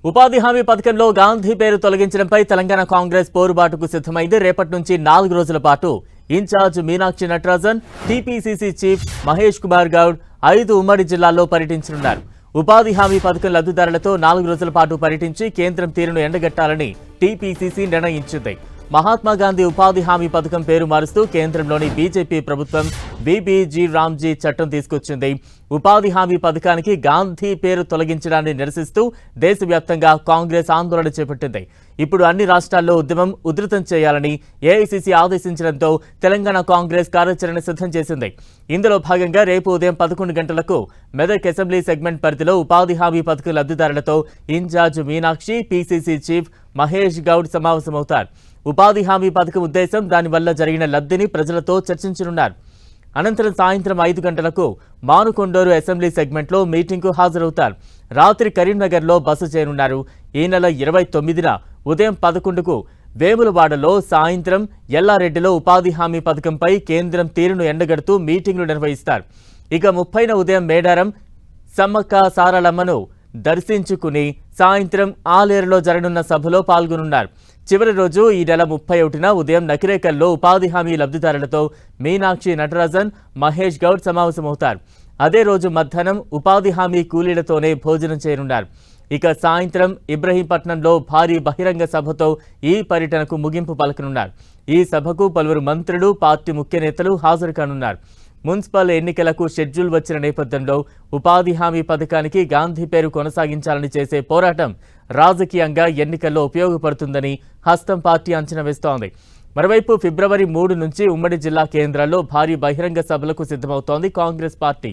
ఉపాధి హామీ పథకంలో గాంధీ పేరు తొలగించడంపై తెలంగాణ కాంగ్రెస్ పోరుబాటుకు సిద్ధమైంది. రేపటి నుంచి 4 రోజుల పాటు in charge Meenakshi Natarajan, TPCC chief Mahesh Kumar Goud 5 ఉమ్మడి జిల్లాల్లో పర్యటించనున్నారు. ఉపాధి హామీ పథకం లబ్ధిదారులతో 4 రోజుల పాటు పర్యటించి కేంద్రం తీరును ఎండగట్టాలని టీపీసీసీ నిర్ణయించింది. మహాత్మా గాంధీ ఉపాధి హామీ పథకం పేరు మారుస్తూ కేంద్రంలోని బీజేపీ ప్రభుత్వం బీబీజీ రామ్జీ చట్టం తీసుకొచ్చింది. ఉపాధి హామీ పథకానికి గాంధీ పేరు తొలగించడాన్ని నిరసిస్తూ దేశవ్యాప్తంగా కాంగ్రెస్ ఆందోళన చేపట్టింది. ఇప్పుడు అన్ని రాష్ట్రాల్లో ఉద్యమం ఉధృతం చేయాలని ఏఐసీసీ ఆదేశించడంతో తెలంగాణ కాంగ్రెస్ కార్యాచరణ సిద్ధం చేసింది. ఇందులో భాగంగా రేపు ఉదయం 11 గంటలకు మెదక్ అసెంబ్లీ సెగ్మెంట్ పరిధిలో ఉపాధి హామీ పథకం లబ్ధిదారులతో in charge Meenakshi, PCC chief Mahesh Goud సమావేశమవుతారు. ఉపాధి హామీ పథకం ఉద్దేశం, దానివల్ల జరిగిన లబ్ధిని ప్రజలతో చర్చించనున్నారు. అనంతరం సాయంత్రం 5 గంటలకు మానుకొండూరు అసెంబ్లీ సెగ్మెంట్లో మీటింగ్కు హాజరవుతారు. రాత్రి కరీంనగర్లో బస చేయనున్నారు. ఈ నెల 29న ఉదయం 11కు వేములవాడలో, సాయంత్రం ఎల్లారెడ్డిలో ఉపాధి హామీ పథకంపై కేంద్రం తీరును ఎండగడుతూ మీటింగ్లు నిర్వహిస్తారు. ఇక 30న ఉదయం మేడారం సమ్మక్క సారలమ్మను దర్శించుకుని సాయంత్రం ఆలేరులో జరగనున్న సభలో పాల్గొనున్నారు. చివరి రోజు ఈ నెల 31న ఉదయం నకిరేకల్లో ఉపాధి హామీ లబ్ధిదారులతో మీనాక్షి నటరాజన్, మహేష్ గౌడ్ సమావేశమవుతారు. అదే రోజు మధ్యాహ్నం ఉపాధి హామీ కూలీలతోనే భోజనం చేయనున్నారు. ఇక సాయంత్రం ఇబ్రహీంపట్నంలో భారీ బహిరంగ సభతో ఈ పర్యటనకు ముగింపు పలకనున్నారు. ఈ సభకు పలువురు మంత్రులు, పార్టీ ముఖ్య నేతలు హాజరు కానున్నారు. మున్సిపల్ ఎన్నికలకు షెడ్యూల్ వచ్చిన నేపథ్యంలో ఉపాధి హామీ పథకానికి గాంధీ పేరు కొనసాగించాలని చేసే పోరాటం రాజకీయంగా ఎన్నికల్లో ఉపయోగపడుతుందని హస్తం పార్టీ అంచనా వేస్తోంది. మరోవైపు ఫిబ్రవరి 3 నుంచి ఉమ్మడి జిల్లా కేంద్రాల్లో భారీ బహిరంగ సభలకు సిద్ధమవుతోంది కాంగ్రెస్ పార్టీ.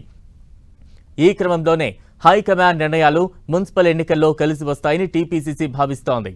ఈ క్రమంలోనే హైకమాండ్ నిర్ణయాలు మున్సిపల్ ఎన్నికల్లో కలిసి వస్తాయని టీపీసీసీ భావిస్తోంది.